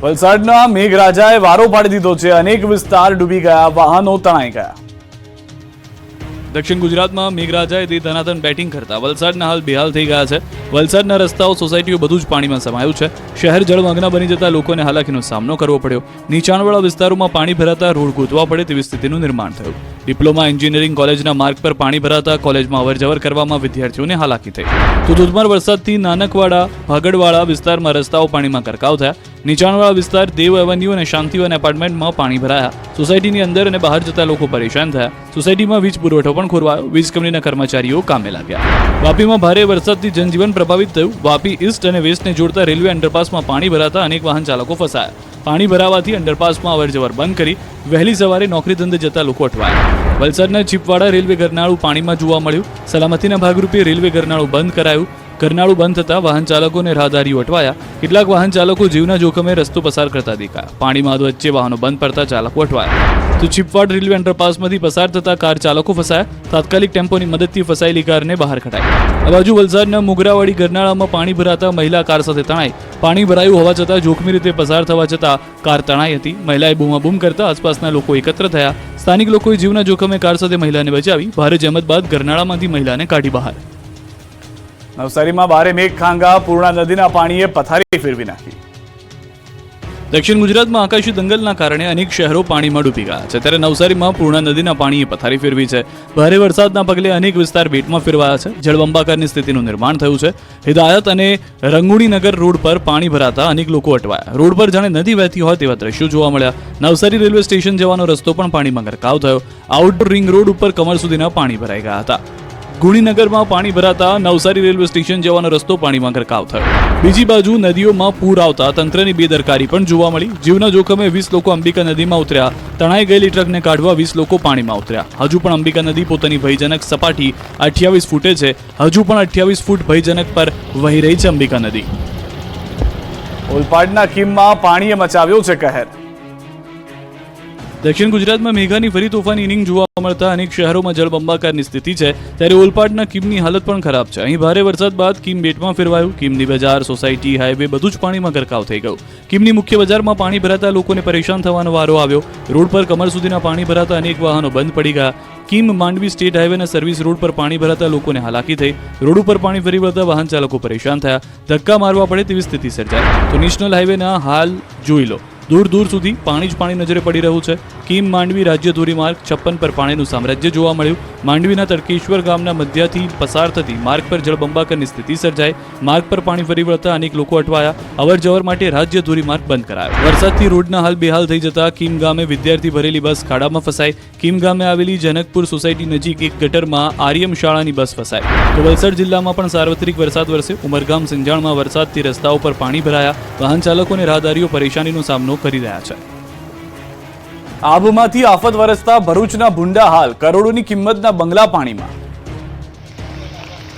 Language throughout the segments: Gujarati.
વલસાડના મેઘરાજાએ વારો પાડી દીધો છે. અનેક વિસ્તાર ડૂબી ગયા, વાહનો તણાઈ ગયા. દક્ષિણ ગુજરાતમાં મેઘરાજાએ તે ધનાધન બેટિંગ કરતા વલસાડના હાલ બેહાલ થઈ ગયા છે. વલસાડના રસ્તાઓ, સોસાયટીઓ બધું જ પાણીમાં સમાયું છે. શહેર જળમગ્ન બની જતા લોકોને હાલાકીનો સામનો કરવો પડ્યો. નીચાણવાળા વિસ્તારોમાં પાણી ભરાતા રોડ ગોતવા પડે તેવી સ્થિતિનું નિર્માણ થયું. ડિપ્લોમા એન્જિનિયરિંગ કોલેજના માર્ગ પર પાણી ભરાતા કોલેજમાં અવરજવર કરવામાં વિદ્યાર્થીઓને હાલાકી થઈ. તો ધોધમાર વરસાદથી નાનકવાડા, ભાગડવાળા વિસ્તારમાં રસ્તાઓ પાણીમાં ગરકાવ થયા. નીચાણવાળા વિસ્તાર, દેવ એવન્યુ અને શાંતિવન એપાર્ટમેન્ટમાં પાણી ભરાયા. સોસાયટીની અંદર અને બહાર જતા લોકો પરેશાન થયા. સોસાયટીમાં વીજ પુરવઠો પણ ખોરવાયો. વીજ કંપનીના કર્મચારીઓ કામે લાગ્યા. વાપીમાં ભારે વરસાદથી જનજીવન પ્રભાવિત થયું. વાપી ઈસ્ટ અને વેસ્ટને જોડતા રેલવે અંડરપાસમાં પાણી ભરાતા અનેક વાહન ચાલકો ફસાયા. પાણી ભરાવાથી અંડરપાસમાં અવરજવર બંધ કરી વહેલી સવારે નોકરી ધંધે જતા લોકો અટવાયા. વલસાડના ચીપવાડા રેલવે ગરનાળું પાણીમાં જોવા મળ્યું. સલામતીના ભાગરૂપે રેલવે ગરનાળું બંધ કરાયું. ગરનાળું બંધ થતાં વાહન ચાલકો અને રાહદારીઓ અટવાયા. કેટલાક વાહન ચાલકો જીવના જોખમે રસ્તો પસાર કરતા દેખાયા. પાણીમાં વચ્ચે વાહનો બંધ પડતા ચાલકો અટવાયા. તો ચીપવાડ રેલવે અંડરપાસમાંથી પસાર થતા કાર ચાલકો ફસાયા. તાત્કાલિક ટેમ્પોની મદદથી ફસાયેલી કારને બહાર કઢાઈ. આ બાજુ વલસાડના મુગરાવાડી ગરનાળામાં પાણી ભરાતા મહિલા કાર સાથે તણાઈ. પાણી ભરાયું હોવા છતાં જોખમી રીતે પસાર થવા છતાં કાર તણાઈ હતી. મહિલાએ બૂમાબૂમ કરતા આસપાસના લોકો એકત્ર થયા. સ્થાનિક લોકોએ જીવના જોખમે કાર સાથે મહિલાને બચાવી. ભારે જહેમત બાદ ગરનાળામાંથી મહિલાને કાઢી બહાર. નવસારીમાં ભારે મેઘખાંગા, પૂર્ણા નદીના પાણીએ પથારી ફેરવી નાખી. દક્ષિણ ગુજરાતમાં આકાશી દંગલના કારણે અનેક શહેરો પાણીમાં ડૂબી ગયા છે. ત્યારે નવસારીમાં પૂર્ણા નદીના પાણીએ પથારી ફેરવી છે. ભારે વરસાદના પગલે અનેક વિસ્તાર બેટમાં ફેરવાયા છે. જળબંબાકારની સ્થિતિનું નિર્માણ થયું છે. હિદાયત અને રંગુણીનગર રોડ પર પાણી ભરાતા અનેક લોકો અટવાયા. રોડ પર જાણે નદી વહેતી હોય તેવા દ્રશ્યો જોવા મળ્યા. નવસારી રેલવે સ્ટેશન જવાનો રસ્તો પણ પાણીમાં ગરકાવ થયો. આઉટડોર રિંગ રોડ ઉપર કમર સુધીના પાણી ભરાઈ ગયા હતા. ગુણીનગરમાં પાણી ભરાતા નવસારી રેલવે સ્ટેશન જવાનો રસ્તો પાણીમાં ગરકાવ થયો. બીજી બાજુ નદીઓમાં પૂર આવતા તંત્રની બેદરકારી પણ જોવા મળી. જીવના જોખમે 20 લોકો અંબિકા નદીમાં ઉતર્યા. તણાઈ ગયેલી ટ્રકને કાઢવા 20 લોકો પાણીમાં ઉતર્યા. હજુ પણ અંબિકા નદી પોતાની ભયજનક સપાટી 28 ફૂટે છે. હજુ પણ 28 ફૂટ ભયજનક પર વહી રહી છે અંબિકા નદી. ઓલપાડના કીમમાં પાણીએ મચાવ્યો છે કહેર. દક્ષિણ ગુજરાતમાં મેઘાની ફરી તોફાની ઇનિંગ જોવા મળતા અનેક શહેરોમાં જળબંબાકારની સ્થિતિ છે. ત્યારે ઓલપાડના કીમની હાલત પણ ખરાબ છે. અહીં ભારે વરસાદ બાદ કીમ બેટમાં ફેરવાયું. કીમની બજાર, સોસાયટી, હાઈવે બધું જ પાણીમાં ગરકાવ થઈ ગયું. કીમની મુખ્ય બજારમાં પાણી ભરાતા લોકોને પરેશાન થવાનો વારો આવ્યો. રોડ પર કમર સુધીના પાણી ભરાતા અનેક વાહનો બંધ પડી ગયા. કીમ માંડવી સ્ટેટ હાઈવેના સર્વિસ રોડ પર પાણી ભરાતા લોકોને હાલાકી થઈ. રોડ ઉપર પાણી ફરી વળતા વાહન ચાલકો પરેશાન થયા. ધક્કા મારવા પડે તેવી સ્થિતિ સર્જાઈ. તો નેશનલ હાઈવેના હાલ જોઈ લો. દૂર દૂર સુધી પાણી જ પાણી નજરે પડી રહ્યું છે. કીમ માંડવી રાજ્ય ધોરીમાર્ગ 56 પર પાણીનું સામ્રાજ્ય જોવા મળ્યું. માંડવીના તડકેશ્વર ગામના મધ્યથી પસાર થતી માર્ગ પર જળબંબાકારની સ્થિતિ સર્જાઈ. માર્ગ પર પાણી ફરી વળતા અનેક લોકો અટવાયા. અવરજવર માટે રાજ્ય ધોરીમાર્ગ બંધ કરાયો. વરસાદથી રોડના હાલ બેહાલ થઈ જતા કીમ ગામે વિદ્યાર્થી ભરેલી બસ ખાડામાં ફસાઈ. કીમ ગામે આવેલી જનકપુર સોસાયટી નજીક એક ગટરમાં આર્યમ શાળાની બસ ફસાઈ. તો વલસાડ જિલ્લામાં પણ સાર્વત્રિક વરસાદ વરસ્યો. ઉમરગામ સિંજાણમાં વરસાદથી રસ્તાઓ પર પાણી ભરાયા. વાહન ચાલકો અને રાહદારીઓ પરેશાનીનો સામનો કરી રહ્યા છે. આબમાંથી આફત વરસતા ભરૂચના ભૂંડા હાલ, કરોડોની કિંમતના બંગલા પાણીમાં.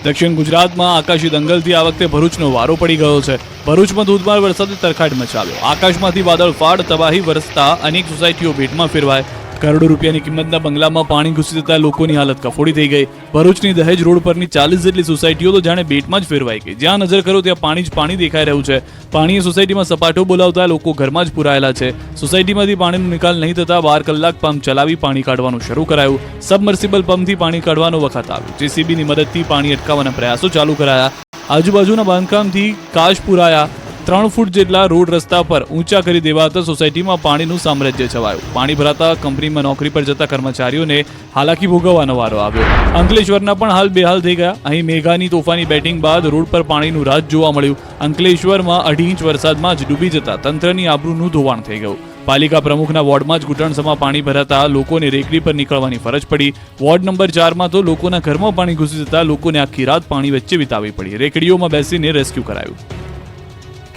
દક્ષિણ ગુજરાતમાં આકાશી દંગલથી આ વખતે ભરૂચનો વારો પડી ગયો છે. ભરૂચમાં ધોધમાર વરસાદે તરખાટ મચાવ્યો. આકાશમાંથી વાદળ ફાડ તબાહી વરસતા અનેક સોસાયટીઓ બેટમાં ફેરવાય. કરોડો રૂપિયાની કિંમતના બંગલામાં પાણી ઘૂસી જતા લોકોની હાલત કફોડી થઈ ગઈ. ભરૂચની દહેજ રોડ પરની 40 જેટલી સોસાયટીઓ તો જાણે બેટમાં જ ફેરવાઈ ગઈ. જ્યાં નજર કરો ત્યાં પાણી જ પાણી દેખાઈ રહ્યું છે. પાણીએ સોસાયટીમાં સપાટો બોલાવતા લોકો ઘરમાં જ પુરાયેલા છે. સોસાયટીમાંથી પાણીનો નિકાલ નહીં થતા 12 કલાક પંપ ચલાવી પાણી કાઢવાનું શરૂ કરાયું. સબમર્સિબલ પંપથી પાણી કાઢવાનો વખત આવ્યો. જેસીબીની મદદથી પાણી અટકાવવાના પ્રયાસો ચાલુ કરાયા. આજુબાજુના બાંધકામથી કાચ પુરાયા. 3 ફૂટ જેટલા રોડ રસ્તા પર ઊંચા કરી દેવાતા સોસાયટીમાં પાણીનું સામ્રાજ્ય છવાયું. પાણી ભરાતા કંપનીમાં નોકરી પર જતા કર્મચારીઓને હાલાકી ભોગવવાનો વારો આવ્યો. અંકલેશ્વરના પણ હાલ બેહાલ થઈ ગયા. અહીં મેઘાની તોફાની બેટિંગ બાદ રોડ પર પાણીનું રાજ જોવા મળ્યું. અંકલેશ્વરમાં 2.5 ઇંચ વરસાદમાં જ ડૂબી જતા તંત્રની આબરૂનું ધોવાણ થઈ ગયું. પાલિકા પ્રમુખના વોર્ડમાં જ ઘૂંટણસમાં પાણી ભરાતા લોકોને રેકડી પર નીકળવાની ફરજ પડી. વોર્ડ નંબર 4માં તો લોકોના ઘરમાં પાણી ઘૂસી જતા લોકોને આખી રાત પાણી વચ્ચે વિતાવવી પડી. રેકડીઓમાં બેસીને રેસ્ક્યુ કરાયું.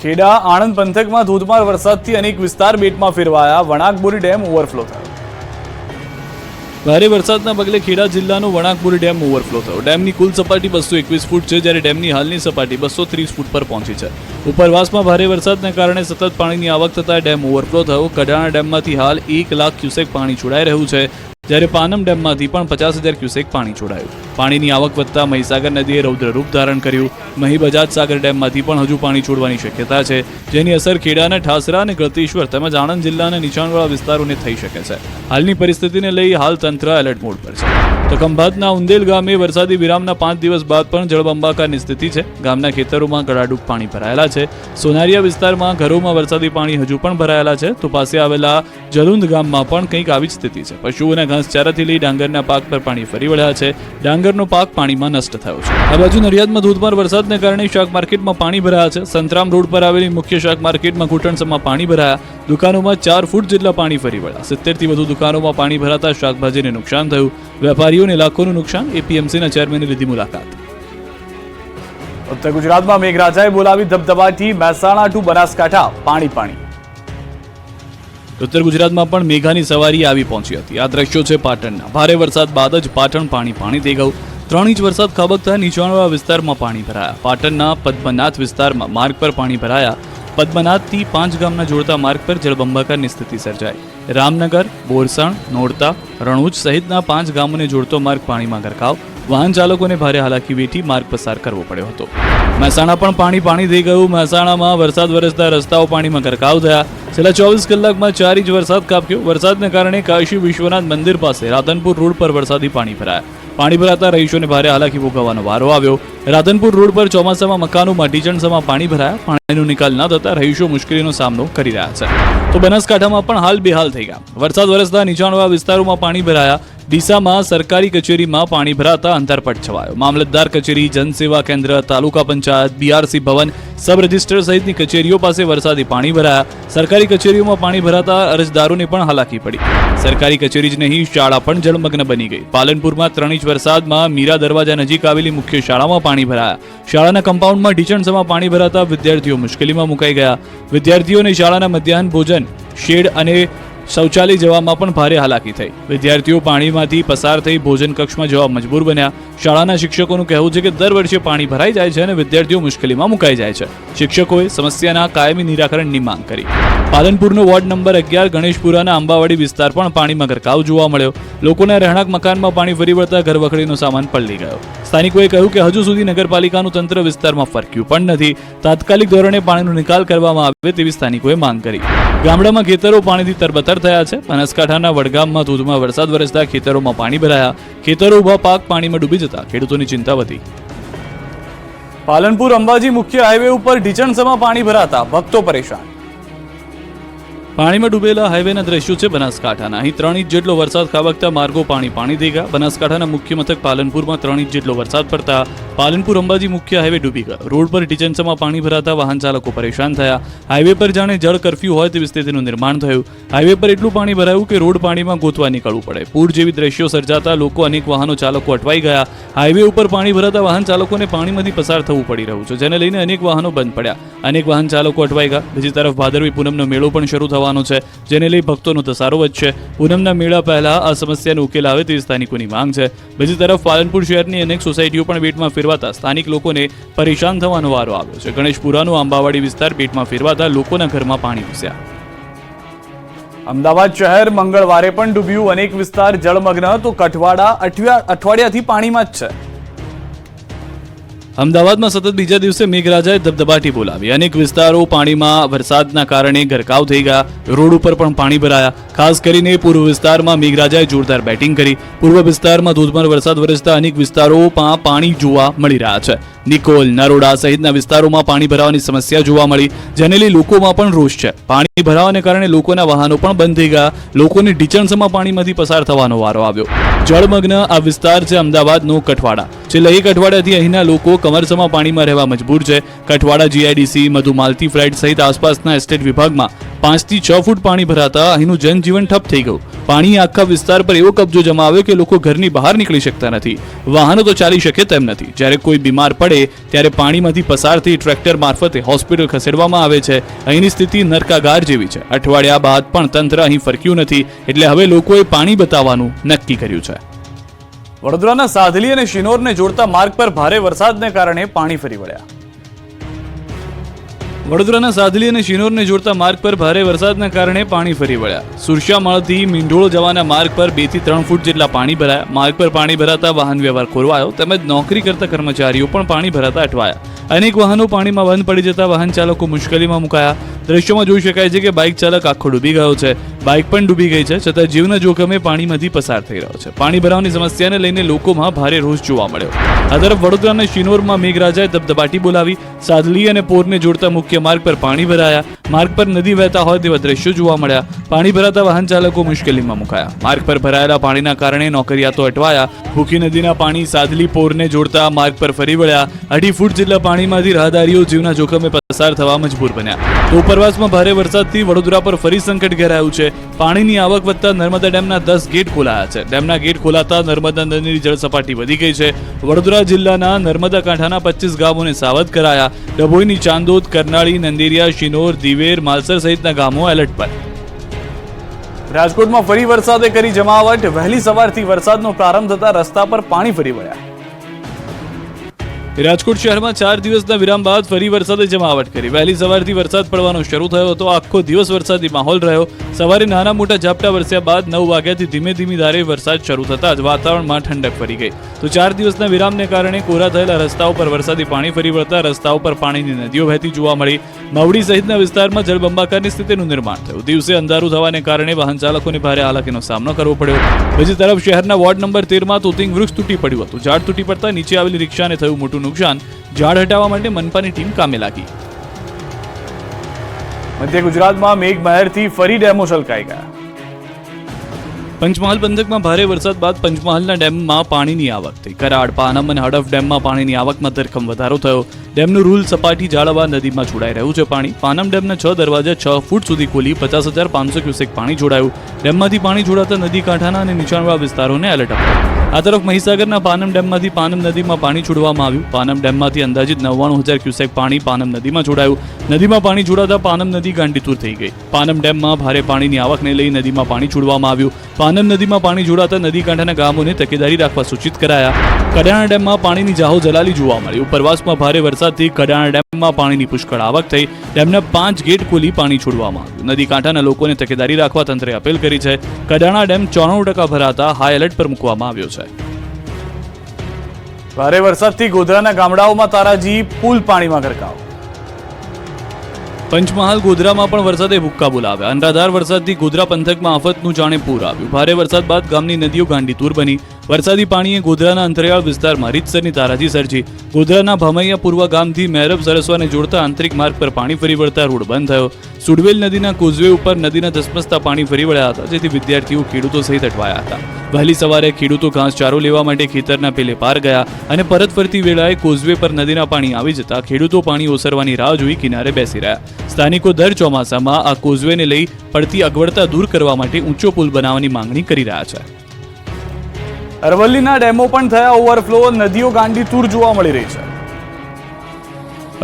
ખેડા આણંદ પંથકમાં ધોધમાર વરસાદથી અનેક વિસ્તાર બેટમાં ફેરવાયા. વણાકબોરી ડેમ ઓવરફ્લો થયો. ભારે વરસાદના પગલે ખેડા જિલ્લાનો વણાકબોરી ડેમ ઓવરફ્લો થયો. ડેમની કુલ સપાટી 221 ફૂટ છે, જ્યારે ડેમની હાલની સપાટી 230 ફૂટ પર પહોંચી છે. ઉપરવાસમાં ભારે વરસાદને કારણે સતત પાણીની આવક થતા ડેમ ઓવરફ્લો થયો. કડાણા ડેમમાંથી હાલ 1 લાખ ક્યુસેક પાણી છોડાઈ રહ્યું છે, જ્યારે પાનમ ડેમમાંથી પણ 50,000 ક્યુસેક પાણી છોડાયું. પાણીની આવક વધતા મહીસાગર નદીએ રૌદ્ર રૂપ ધારણ કર્યું. મહી બજાજ સાગર ડેમમાંથી પણ હજુ પાણી છોડવાની શક્યતા છે, જેની અસર ખેડાના ઠાસરા અને ગળતેશ્વર તેમજ આણંદ જિલ્લાના નીચાણવાળા વિસ્તારોને થઈ શકે છે. હાલની પરિસ્થિતિને લઈ હાલ તંત્ર એલર્ટ મોડ પર છે. તો ખંભાતના ઉંદેલ ગામે વરસાદી વિરામના 5 દિવસ બાદ પણ જળબંબાકારની સ્થિતિ છે. ગામના ખેતરોમાં ગળાડૂબ પાણી ભરાયેલા છે. સોનારિયા વિસ્તારમાં ઘરોમાં વરસાદી પાણી હજુ પણ ભરાયેલા છે. તો પાસે આવેલા જલુંદ ગામમાં પણ કંઈક આવી જ સ્થિતિ છે. પશુઓના ઘાસચારાથી લઈ ડાંગરના પાક પર પાણી ફરી વળ્યા છે. ડાંગરનો પાક પાણીમાં નષ્ટ થયો છે. આ બાજુ નડિયાદમાં ધોધમાર વરસાદને કારણે શાક માર્કેટમાં પાણી ભરાયા છે. સંતરામ રોડ પર આવેલી મુખ્ય શાક માર્કેટમાં ઘૂંટણસમાં પાણી ભરાયા. દુકાનોમાં 4 ફૂટ જેટલા પાણી ફરી વળ્યા. 70 થી વધુ દુકાનોમાં પાણી ભરાતા શાકભાજીને નુકસાન થયું. વેપારીઓને લાખોનું નુકસાન. એપીએમસીના ચેરમેને લીધી મુલાકાત. ઉત્તર ગુજરાતમાં મેઘરાજાએ બોલાવી ધબધબાટી. મહેસાણા ટુ બનાસકાંઠા પાણી. ઉત્તર ગુજરાતમાં પણ મેઘાની સવારી આવી પહોંચી હતી. આ દ્રશ્યો છે પાટણના. ભારે વરસાદ બાદ જ પાટણ પાણી થઈ ગયું. 3 ઇંચ વરસાદ ખાબકતા નીચાણવાળા વિસ્તારમાં પાણી ભરાયા. પાટણના પદ્મનાથ વિસ્તારમાં માર્ગ પર પાણી ભરાયા. પદ્મનાથથી 5 ગામના જોડતા માર્ગ પર જળબંબાકારની સ્થિતિ સર્જાઈ. રામનગર, બોરસણ, નોરતા, રણુજ સહિતના 5 ગામોને જોડતો માર્ગ પાણીમાં ગરકાવ. વાહન ચાલકોને ભારે હાલાકી વેઠી માર્ગ પસાર કરવો પડ્યો હતો. મહેસાણા પણ પાણી થઈ ગયું. મહેસાણામાં વરસાદ વરસતા રસ્તાઓ પાણીમાં ગરકાવ થયા. છેલ્લા 24 કલાકમાં 4 ઇંચ વરસાદ ખાબક્યો. વરસાદને કારણે કાશી વિશ્વનાથ મંદિર પાસે રાધનપુર રોડ પર વરસાદી પાણી ભરાયા. પાણી ભરાતા રહીશોને ભારે હાલાકી ભોગવવાનો વારો આવ્યો. રાધનપુર રોડ પર ચોમાસામાં મકાનોમાં ઢીચણસમાં પાણી ભરાયા. પાણીનો નિકાલ ન થતા રહીશો મુશ્કેલીનો સામનો કરી રહ્યા છે. તો બનાસકાંઠામાં પણ હાલ બેહાલ થઈ ગયા. વરસાદ વરસતા નીચાણવાળા વિસ્તારોમાં પાણી ભરાયા. ડીસામાં સરકારી કચેરીમાં પાણી ભરાતા અંધારપટ છવાયો. મામલતદાર કચેરી, જનસેવા કેન્દ્ર, તાલુકા પંચાયત, બીઆરસી ભવન, સબ રજિસ્ટર સહિતની કચેરીઓ પાસે વરસાદી પાણી ભરાયા. સરકારી કચેરીઓમાં પાણી ભરાતા અરજદારોને પણ હાલાકી પડી. સરકારી કચેરી જ નહીં, શાળા પણ જળમગ્ન બની ગઈ. પાલનપુરમાં 3 ઇંચ વરસાદમાં મીરા દરવાજા નજીક આવેલી મુખ્ય શાળામાં પાણી ભરાયા. શાળાના કમ્પાઉન્ડમાં ઢીચણસમાં પાણી ભરાતા વિદ્યાર્થીઓ મુશ્કેલીમાં મુકાઈ ગયા. વિદ્યાર્થીઓને શાળાના મધ્યાહન ભોજન, શેડ અને શૌચાલય જવામાં પણ ભારે હાલાકી થઈ. વિદ્યાર્થીઓ પાણીમાંથી પસાર થઈ ભોજન કક્ષમાં જવા મજબૂર બન્યા. શાળાના શિક્ષકોનું કહેવું છે કે દર વર્ષે પાણી ભરાઈ જાય છે અને વિદ્યાર્થીઓ મુશ્કેલીમાં મુકાઈ જાય છે. શિક્ષકોએ સમસ્યાના કાયમી નિરાકરણની માંગ કરી. પાલનપુરનો વોર્ડ નંબર 11 ગણેશપુરાના આંબાવાડી વિસ્તાર પણ પાણીમાં ગરકાવ જોવા મળ્યો. લોકોના રહેણાંક મકાનમાં પાણી ફરી વળતા ઘરવખરીનો સામાન પલળી ગયો. સ્થાનિકોએ કહ્યું કે હજુ સુધી નગરપાલિકાનું તંત્ર વિસ્તારમાં ફરક્યું પણ નથી. તાત્કાલિક ધોરણે પાણીનો નિકાલ કરવામાં આવે તેવી સ્થાનિકોએ માંગ કરી. ગામડામાં ખેતરો પાણીથી તરબતર થયા છે. બનાસકાંઠાના વડગામમાં ધોધમાર વરસાદ વરસતા ખેતરોમાં પાણી ભરાયા. ખેતરો ઉભા પાક પાણીમાં ડૂબી જતા ખેડૂતોની ચિંતા વધી. પાલનપુર અંબાજી મુખ્ય હાઈવે ઉપર ઢીચણસમાં પાણી ભરાતા ભક્તો પરેશાન. પાણીમાં ડૂબેલા હાઈવેના દ્રશ્યો છે બનાસકાંઠાના. અહીં 3 ઇંચ જેટલો વરસાદ ખાબકતા માર્ગો પાણી થઈ ગયા. બનાસકાંઠાના મુખ્ય મથક પાલનપુરમાં 3 ઇંચ જેટલો વરસાદ પડતા પાલનપુર અંબાજી મુખ્ય હાઈવે ડૂબી ગયો. રોડ પર ઢીચણસમાં પાણી ભરાતા વાહન ચાલકો પરેશાન થયા. હાઈવે પર જાણે જળ કરફ્યુ હોય તેવી સ્થિતિનું નિર્માણ થયું. હાઈવે પર એટલું પાણી ભરાયું કે રોડ પાણીમાં ગોતવા નીકળવું પડે. પૂર જેવી દ્રશ્યો સર્જાતા લોકો અનેક વાહનો ચાલકો અટવાઈ ગયા. હાઈવે ઉપર પાણી ભરાતા વાહન ચાલકોને પાણીમાંથી પસાર થવું પડી રહ્યું છે, જેને લઈને અનેક વાહનો બંધ પડ્યા. અનેક વાહન ચાલકો અટવાઈ ગયા. બીજી તરફ ભાદરવી પૂનમનો મેળો પણ શરૂ થવાનો છે, જેને લઈ ભક્તોનો ધસારો વધશે. પૂનમના મેળા પહેલા આ સમસ્યાનો ઉકેલ આવે તેવી સ્થાનિકોની માંગ છે. બીજી તરફ પાલનપુર શહેરની અનેક સોસાયટીઓ પણ બેટમાં ફેરવાતા સ્થાનિક લોકોને પરેશાન થવાનો વારો આવ્યો છે. ગણેશપુરાનો આંબાવાડી વિસ્તાર બેટમાં ફેરવાતા લોકોના ઘરમાં પાણી ઘૂસ્યા. અમદાવાદ શહેર મંગળવારે પણ ડૂબ્યું. અનેક વિસ્તાર જળમગ્ન. તો કઠવાડા અઠવાડિયાથી પાણીમાં જ છે. અમદાવાદમાં સતત બીજા દિવસે મેઘરાજાએ ધબધબાટી બોલાવી. અનેક વિસ્તારો પાણીમાં વરસાદના કારણે ગરકાવ થઈ ગયા. રોડ ઉપર પણ પાણી ભરાયા. ખાસ કરીને પૂર્વ વિસ્તારમાં મેઘરાજાએ જોરદાર બેટિંગ કરી. પૂર્વ વિસ્તારમાં ધોધમાર વરસાદ વરસતા અનેક વિસ્તારોમાં પાણી જોવા મળી રહ્યા છે. નિકોલ, નરોડા સહિતના વિસ્તારોમાં પાણી ભરાવાની સમસ્યા જોવા મળી, જેને લઈ લોકોમાં પણ રોષ છે. પાણી ભરાવાને કારણે લોકોના વાહનો પણ બંધ થઈ ગયા. લોકોને ઢીચણસમાં પાણીમાંથી પસાર થવાનો વારો આવ્યો. જળમગ્ન આ વિસ્તાર છે અમદાવાદનો કઠવાડા. છેલ્લા 1 અઠવાડિયાથી અહીંના લોકો કમરસમાં પાણીમાં રહેવા મજબૂર છે. કઠવાડા જીઆઈડીસી, મધુમાલતી ફ્લાઇટ સહિત આસપાસના એસ્ટેટ વિભાગમાં 5 થી 6 ફૂટ પાણી ભરાતા અહીંનું જનજીવન ઠપ થઈ ગયું. પાણી આખા વિસ્તાર પર એવો કબજો જમાવ્યો કે લોકો ઘરની બહાર નીકળી શકતા નથી. વાહનો તો ચાલી શકે તેમ નથી. જ્યારે કોઈ બીમાર પડે ત્યારે પાણીમાંથી પસાર થઈ ટ્રેક્ટર મારફતે હોસ્પિટલ ખસેડવામાં આવે છે. અહીંની સ્થિતિ નરકાગાર જેવી છે. અઠવાડિયા બાદ પણ તંત્ર અહીં ફરક્યું નથી, એટલે હવે લોકોએ પાણી બતાવવાનું નક્કી કર્યું છે. વડોદરાના સાધલી અને શિનોરને જોડતા માર્ગ પર ભારે વરસાદને કારણે પાણી ફરી વળ્યા. વડોદરાના સાદલી અને શિનોરને જોડતા માર્ગ પર ભારે વરસાદના કારણે પાણી ફરી વળ્યા. સુરશ્યામાળથી મીંઢોળ જવાના માર્ગ પર 2 થી 3 ફૂટ જેટલા પાણી ભરાયા. માર્ગ પર પાણી ભરાતા વાહન વ્યવહાર ખોરવાયો તેમજ નોકરી કરતા કર્મચારીઓ પણ પાણી ભરાતા અટવાયા. અનેક વાહનો પાણીમાં બંધ પડી જતા વાહન ચાલકો મુશ્કેલીમાં મુકાયા. દ્રશ્યોમાં જોઈ શકાય છે કે બાઇક ચાલક આખો ડૂબી ગયો છે. બાઇક પણ ડૂબી ગઈ છે, છતાં જીવના જોખમે પાણીમાંથી પસાર થઈ રહ્યો છે. પાણી ભરાવાની સમસ્યાને લઈને લોકોમાં ભારે રોષ જોવા મળ્યો. આ તરફ વડોદરાના શિનોરમાં મેઘરાજાએ દબદબાટી બોલાવી. સાદલી અને પોરને જોડતા મુખ્ય માર્ગ પર પાણી ભરાયા. માર્ગ પર નદી વહેતા હોય તેવા દ્રશ્યો જોવા મળ્યા. પાણી ભરાતા વાહન ચાલકો મુશ્કેલીમાં મુકાયા. માર્ગ પર ભરાયેલા પાણીના કારણે નોકરિયાતો અટવાયા. ભૂખી નદીના પાણી સાદલી પોરને જોડતા માર્ગ પર ફરી વળ્યા. 2.5 ફૂટ જેટલા પાણીમાંથી રાહદારીઓ જીવના જોખમે પસાર થવા મજબૂર બન્યા. તો ઉપરવાસમાં ભારે વરસાદથી વડોદરા પર ફરી સંકટ ઘેરાયું છે. પાણીની આવક વધતા નર્મદા ડેમના 10 ગેટ ખોલાયા છે. ડેમના ગેટ ખોલાતા નર્મદા નદીની જળસપાટી વધી ગઈ છે. વડોદરા જિલ્લાના નર્મદા કાંઠાના 25 ગામોને સાવધ કરાયા. ડભોઈની ચાંદોદ, કરનાળી, નંદેરિયા, શિનોર, દિવેર, માલસર સહિતના ગામો એલર્ટ પર. રાજકોટમાં ફરી વરસાદે કરી જમાવટ. વહેલી સવારથી વરસાદનો પ્રારંભ થતા રસ્તા પર પાણી ફરી વળ્યા. રાજકોટ શહેરમાં 4 દિવસના વિરામ બાદ ફરી વરસાદે જમાવટ કરી. વહેલી સવારથી વરસાદ પડવાનો શરૂ થયો હતો. આખો દિવસ વરસાદી માહોલ રહ્યો. સવારે નાના મોટા ઝાપટા વરસ્યા બાદ 9 વાગ્યાથી ધીમે ધીમે ધારે વરસાદ શરૂ થતા જ વાતાવરણમાં ઠંડક ફરી ગઈ. તો 4 દિવસના વિરામને કારણે કોરા થયેલા રસ્તાઓ પર વરસાદી પાણી ફરી વળતા રસ્તાઓ પર પાણીની નદીઓ વહેતી જોવા મળી. માવડી સહિતના વિસ્તારમાં જળબંબાકારની સ્થિતિનું નિર્માણ થયું. દિવસે અંધારું થવાને કારણે વાહન ચાલકોને ભારે હાલાકીનો સામનો કરવો પડ્યો. બીજી તરફ શહેરના વોર્ડ નંબર 13માં તોતિંગ વૃક્ષ તૂટી પડ્યું હતું. ઝાડ તૂટી પડતા નીચે આવેલી રિક્ષાને થયું મોટું નુકસાન. ઝાડ હટાવવા માટે મનપાની ટીમ કામે લાગી. મધ્ય ગુજરાતમાં મેઘમહેરથી ફરી ડેમો છલકાઈ ગયા. પંચમહાલ પંથકમાં ભારે વરસાદ બાદ પંચમહાલના ડેમમાં પાણીની આવક થઈ. કરાડ, પાનમ અને હડફ ડેમમાં પાણીની આવકમાં ધરખમ વધારો થયો. ડેમનું રૂલ સપાટી જાળવવા નદીમાં છોડાઈ રહ્યું છે પાણી. પાનમ ડેમના 6 દરવાજા 6 ફૂટ સુધી ખોલી 50,500 ક્યુસેક પાણી છોડાયું. ડેમમાંથી પાણી છોડાતા નદી કાંઠાના અને નીચાણવાળા વિસ્તારોને એલર્ટ અપાયું. આ તરફ મહીસાગરના પાનમ ડેમમાંથી પાનમ નદીમાં પાણી છોડવામાં આવ્યું. પાનમ ડેમમાંથી અંદાજિત 99,000 ક્યુસેક પાણી પાનમ નદીમાં છોડાયું. નદીમાં પાણી છોડાતા પાનમ નદી ગાંડીતુર થઈ ગઈ. પાનમ ડેમમાં ભારે પાણીની આવકને લઈ નદીમાં પાણી છોડવામાં આવ્યું. પાનમ નદીમાં પાણી છોડાતા નદી કાંઠાના ગામોને તકેદારી રાખવા સૂચિત કરાયા. કડાણા ડેમમાં પાણીની જાહો જલાલી જોવા મળી. ઉપરવાસમાં ભારે વરસાદથી કડાણા ડેમમાં પાણીની પુષ્કળ આવક થઈ. ડેમના 5 ગેટ ખોલી પાણી છોડવામાં આવ્યું. નદી કાંઠાના લોકોને તકેદારી રાખવા તંત્રે અપીલ કરી છે. કડાણા ડેમ 94% ભરાતા હાઈ એલર્ટ પર મૂકવામાં આવ્યો છે. ભારે વરસાદથી ગોધરાના ગામડાઓમાં તારાજી પુલ પાણીમાં ગરકાવ. પંચમહાલ ગોધરામાં પણ વરસાદે ભૂક્કા બોલાવ્યા. અનરાધાર વરસાદથી ગોધરા પંથકમાં આફતનું જાણે પૂર આવ્યું. ભારે વરસાદ બાદ ગામની નદીઓ ગાંડીતુર બની. વરસાદી પાણીએ ગોધરાના અંતરિયાળ વિસ્તારમાં રીતસરની તારાજી સર્જી. ગોધરાના ભમૈયા પૂર્વ ગામથી મહેરબ સરસવાને જોડતા આંતરિક માર્ગ પર પાણી ફરી વળતા રોડ બંધ થયો. સુડવેલ નદીના કોઝવે ઉપર નદીના ધસમસતા પાણી ફરી વળ્યા હતા, જેથી વિદ્યાર્થીઓ ખેડૂતો સહિત અટવાયા હતા. વહેલી સવારે ખેડૂતો ઘાસચારો લેવા માટે ખેતરના પેલે પાર ગયા અને પરત ફરતી વેળાએ કોઝવે પર નદીના પાણી આવી જતા ખેડૂતો પાણી ઓસરવાની રાહ જોઈ કિનારે બેસી રહ્યા. સ્થાનિકો દર ચોમાસામાં આ કોઝવેને લઈ પડતી અગવડતા દૂર કરવા માટે ઊંચો પુલ બનાવવાની માંગણી કરી રહ્યા છે. અરવલ્લીના ડેમો પણ થયા ઓવરફ્લો. નદીઓ ગાંડીતુર જોવા મળી રહી છે.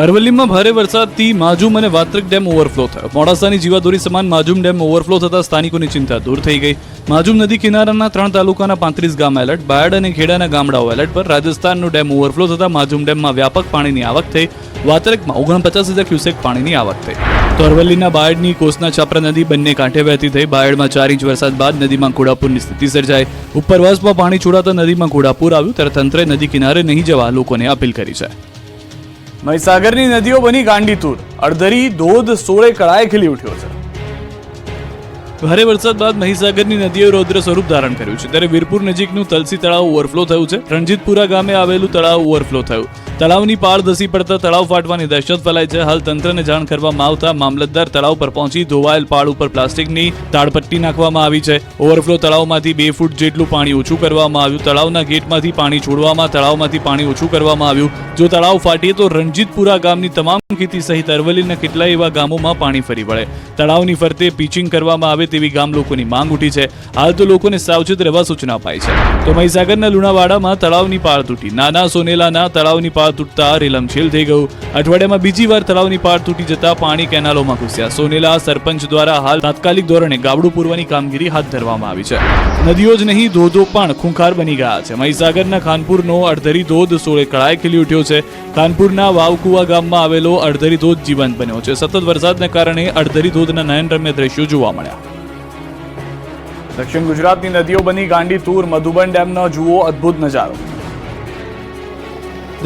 અરવલ્લીમાં ભારે વરસાદથી માજુમ અને વાત્રક ડેમ ઓવરફ્લો થયો. મોડાસાની જીવાદોરી સમાન માજુમ ડેમ ઓવરફ્લો થતા સ્થાનિકોની ચિંતા દૂર થઈ ગઈ. માજુમ નદી કિનારાના 3 તાલુકાના 35 ગામ એલર્ટ. બાયડ અને ખેડાના ગામડાઓ એલર્ટ પર. રાજસ્થાનનો ડેમ ઓવરફ્લો થતા માજુમ ડેમમાં વ્યાપક પાણીની આવક થઈ. વાત્રકમાં 49,000 ક્યુસેક પાણીની આવક થઈ. તો અરવલ્લીના બાયડની કોસના છાપરા નદી બંને કાંઠે વહેતી થઈ. બાયડમાં 4 ઇંચ વરસાદ બાદ નદીમાં ઘોડાપૂરની સ્થિતિ સર્જાઈ. ઉપરવાસમાં પાણી છોડાતા નદીમાં ઘોડાપૂર આવ્યું, ત્યારે તંત્રે નદી કિનારે નહીં જવા લોકોને અપીલ કરી છે. મહીસાગરની નદીઓ બની ગાંડીતુર. અડધરી ધોધ 16 કળાએ ખીલી ઉઠ્યો છે. ભારે વરસાદ બાદ મહીસાગરની નદીએ રૌદ્ર સ્વરૂપ ધારણ કર્યું છે. ત્યારે વીરપુર નજીકનું તલસી તળાવ ઓવરફ્લો થયું છે. રણજીતપુરા ગામે આવેલું તળાવ ઓવરફ્લો થયું. તળાવની પાળ ધસી પડતા તળાવ ફાટવાની દહેશત ફેલાઈ છે. હાલ તંત્રને જાણ કરવામાં આવતા મામલતદાર તળાવ પર પહોંચી ધોવાયેલ પાળ ઉપર પ્લાસ્ટિકની તાડપટ્ટી નાખવામાં આવી છે. ઓવરફ્લો તળાવમાંથી 2 ફૂટ જેટલું પાણી ઓછું કરવામાં આવ્યું. તળાવના ગેટમાંથી પાણી છોડવામાં, તળાવમાંથી પાણી ઓછું કરવામાં આવ્યું. જો તળાવ ફાટીએ તો રણજીતપુરા ગામની તમામ ખેતી સહિત અરવલ્લીના કેટલાય એવા ગામોમાં પાણી ફરી વળે. તળાવની ફરતે પિચિંગ કરવામાં આવે તેવી ગામ લોકોની માંગ ઉઠી છે. હાલ તો લોકોને સાવચેત રહેવા સૂચના અપાઈ છે. તો મહીસાગરના લુણાવાડામાં તળાવની પાળ તૂટી. નાના સોનેલાના તળાવની પાળ તૂટતા રેલમછેલ થઈ ગયું. અઠવાડિયામાં બીજી વાર તળાવની પાળ તૂટી જતા પાણી કેનાલોમાં ઘૂસ્યા. સોનેલા સરપંચ દ્વારા હાલ તાત્કાલિક ધોરણે ગાબડું પૂરવાની કામગીરી હાથ ધરવામાં આવી છે. નદીઓ જ નહીં, ધોધો પણ ખૂંખાર બની ગયા છે. મહીસાગરના ખાનપુરનો અડધરી ધોધ 16 કળાએ ખીલી ઉઠ્યો છે. કાનપુરના વાવકુવા ગામમાં આવેલો અડધરી ધોધ જીવંત બન્યો છે. સતત વરસાદને કારણે અડધરી ધોધના નયનરમ્ય દ્રશ્યો જોવા મળ્યા. દક્ષિણ ગુજરાતની નદીઓ બની ગાંડી તૂર. મધુબન ડેમનો જુઓ અદ્ભુત નજારો.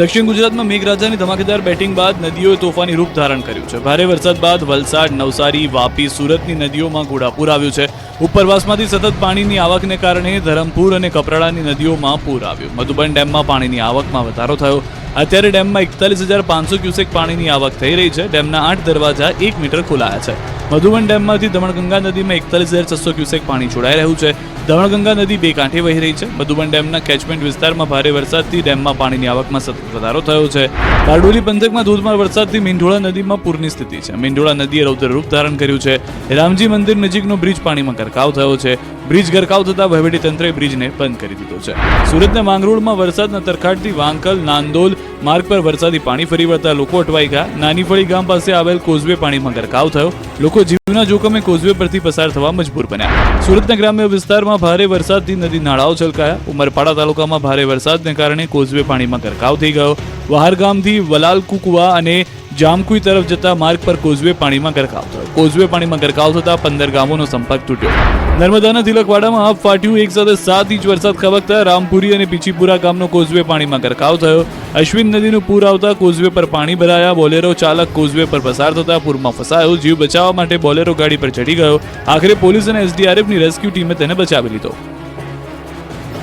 દક્ષિણ ગુજરાતમાં મેઘરાજાની ધમાકેદાર બેટિંગ બાદ નદીઓએ તોફાની રૂપ ધારણ કર્યું છે. ભારે વરસાદ બાદ વલસાડ, નવસારી, વાપી, સુરતની નદીઓમાં ઘોડાપૂર આવ્યું છે. ઉપરવાસમાંથી સતત પાણીની આવકને કારણે ધરમપુર અને કપરાડાની નદીઓમાં પૂર આવ્યું. મધુબન ડેમમાં પાણીની આવકમાં વધારો થયો. અત્યારે ડેમમાં 41,500 ક્યુસેક પાણીની આવક થઈ રહી છે. ડેમના 8 દરવાજા 1 મીટર ખોલાયા છે. મધુબન ડેમમાંથી દમણગંગા નદીમાં 41,600 ક્યુસેક પાણી છોડાઈ રહ્યું છે. દમણગંગા નદી બે કાંઠે વહી રહી છે. મધુબન ડેમના કેચમેન્ટ વિસ્તારમાં ભારે વરસાદથી ડેમમાં પાણીની આવકમાં સતત વધારો થયો છે. બારડોલી પંથકમાં ધોધમાર વરસાદથી મીંઢોળા નદીમાં પૂરની સ્થિતિ છે. મીંઢોળા નદીએ રૌદ્ર રૂપ ધારણ કર્યું છે. રામજી મંદિર નજીકનો બ્રિજ પાણીમાં ગરકાવ થયો છે. બ્રિજ ગરકાવ થતા વહીવટીતંત્રે બ્રિજને બંધ કરી દીધો છે. સુરતના માંગરોળમાં વરસાદના તરખાટથી વાંકલ, નાંદોલ માર્ગ પર વરસાદી પાણી ફરી વળતા લોકો અટવાઈ ગયા. નાનીફળી ગામ પાસે આવેલ કોઝવે પાણીમાં ગરકાવ થયો. લોકો જીવના જોખમે કોઝવે પરથી પસાર થવા મજબૂર બન્યા. સુરતના ગ્રામ્ય વિસ્તારમાં ભારે વરસાદથી નદી નાળાઓ છલકાયા. ઉમરપાડા તાલુકામાં ભારે વરસાદને કારણે કોઝવે પાણીમાં ગરકાવ થઈ ગયો. વહારગામથી વલાલકુકુવા અને જામકુઈ તરફ જતા માર્ગ પર કોઝવે પાણીમાં ગરકાવ થયો. કોઝવે પાણીમાં ગરકાવ થતા 15 ગામોનો સંપર્ક તૂટ્યો. નર્મદાના તિલકવાડામાં આબ ફાટ્યું. એક સાથે 7 ઇંચ વરસાદ ખાબકતા રામપુરી અને પીછીપુરા ગામનો કોઝવે પાણીમાં ગરકાવ થયો. અશ્વિન નદીનું પૂર આવતા કોઝવે પર પાણી ભરાયા. બોલેરો ચાલક કોઝવે પર પસાર થતા પૂરમાં ફસાયો. જીવ બચાવવા માટે બોલેરો ગાડી પર ચડી ગયો. આખરે પોલીસ અને એસડીઆરએફની રેસ્ક્યુ ટીમે તેને બચાવી લીધો.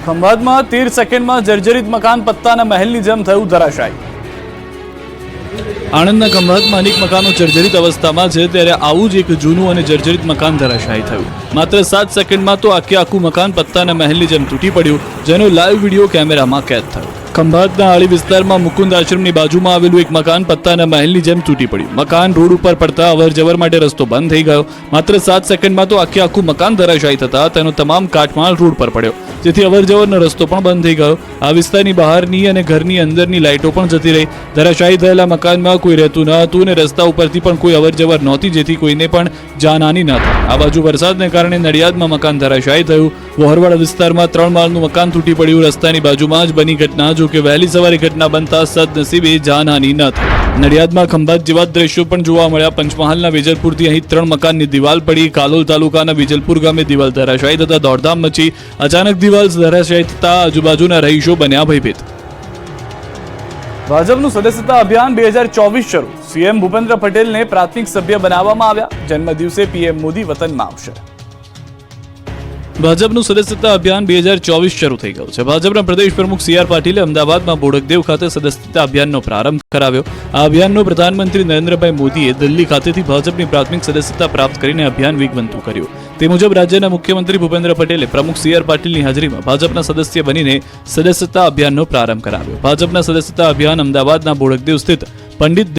ખંભાતમાં 13 સેકન્ડમાં જર્જરિત મકાન પત્તાના મહેલની જેમ થયું ધરાશાયી. આણંદના ખંભાતમાં અનેક મકાનો જર્જરિત અવસ્થામાં છે, ત્યારે આવું જ એક જૂનું અને જર્જરિત મકાન ધરાશાયી થયું. માત્ર 7 સેકન્ડમાં તો આખું મકાન પત્તાના મહેલની જેમ તૂટી પડ્યું, જેનો લાઈવ વિડીયો કેમેરામાં કેદ થયો. ખંભાતના આળી વિસ્તારમાં મુકુંદ આશ્રમની બાજુમાં આવેલું એક મકાન પત્તાના મહેલની જેમ તૂટી પડ્યું. મકાન રોડ ઉપર પડતા અવરજવર માટે રસ્તો બંધ થઈ ગયો. માત્ર 7 સેકન્ડમાં તો આખું મકાન ધરાશાયી થતા તેનો તમામ કાટમાળ રોડ પર પડ્યો, જેથી અવરજવરનો રસ્તો પણ બંધ થઈ ગયો. આ વિસ્તારની બહારની અને ઘરની અંદરની લાઇટો પણ જતી રહી. ધરાશાયી થયેલા મકાનમાં કોઈ રહેતું ન હતું અને રસ્તા ઉપરથી પણ કોઈ અવરજવર નહોતી, જેથી કોઈને પણ જાનહાની ન થઈ. આ બાજુ વરસાદને કારણે નડિયાદમાં મકાન ધરાશાયી થયું. વહોરવાડા વિસ્તારમાં 3 માળનું મકાન તૂટી પડ્યું. રસ્તાની બાજુમાં જ બની ઘટના, જો કે વહેલી સવારે ઘટના બનતા સદનસીબે જાનહાની ન થઈ. નડિયાદમાં ખંભાત જેવા દ્રશ્યો પણ જોવા મળ્યા. પંચમહાલના વેજલપુરથી અહીં 3 મકાનની દિવાલ પડી. કાલોલ તાલુકાના વેજલપુર ગામે દિવાલ ધરાશાયી થતા દોડધામ મચી. અચાનક દિવાલ ધરાશાયી થતા આજુબાજુના રહીશો બન્યા ભયભીત. ભાજપનું સદસ્યતા અભિયાન 2024 શરૂ. સીએમ ભૂપેન્દ્ર પટેલને પ્રાથમિક સભ્ય બનાવવામાં આવ્યા. જન્મદિવસે પીએમ મોદી વતનમાં આવશે. ભાજપનું સદસ્યતા અભિયાન 2024 શરૂ થઈ ગયું છે. ભાજપના પ્રદેશ પ્રમુખ CR પાટીલે અમદાવાદમાં બોડકદેવ ખાતે સદસ્યતા અભિયાનનો પ્રારંભ કરાવ્યો. આ અભિયાનનો પ્રધાનમંત્રી નરેન્દ્રભાઈ મોદીએ દિલ્હી ખાતેથી ભાજપની પ્રાથમિક સદસ્યતા પ્રાપ્ત કરીને અભિયાન વેગવંતું કર્યું. તે મુજબ રાજ્યના મુખ્યમંત્રી ભૂપેન્દ્ર પટેલે પ્રમુખ CR પાટીલની હાજરીમાં ભાજપના સદસ્ય બનીને સદસ્યતા અભિયાનનો પ્રારંભ કરાવ્યો. ભાજપના સદસ્યતા અભિયાન અમદાવાદના બોડકદેવ સ્થિત પંડિત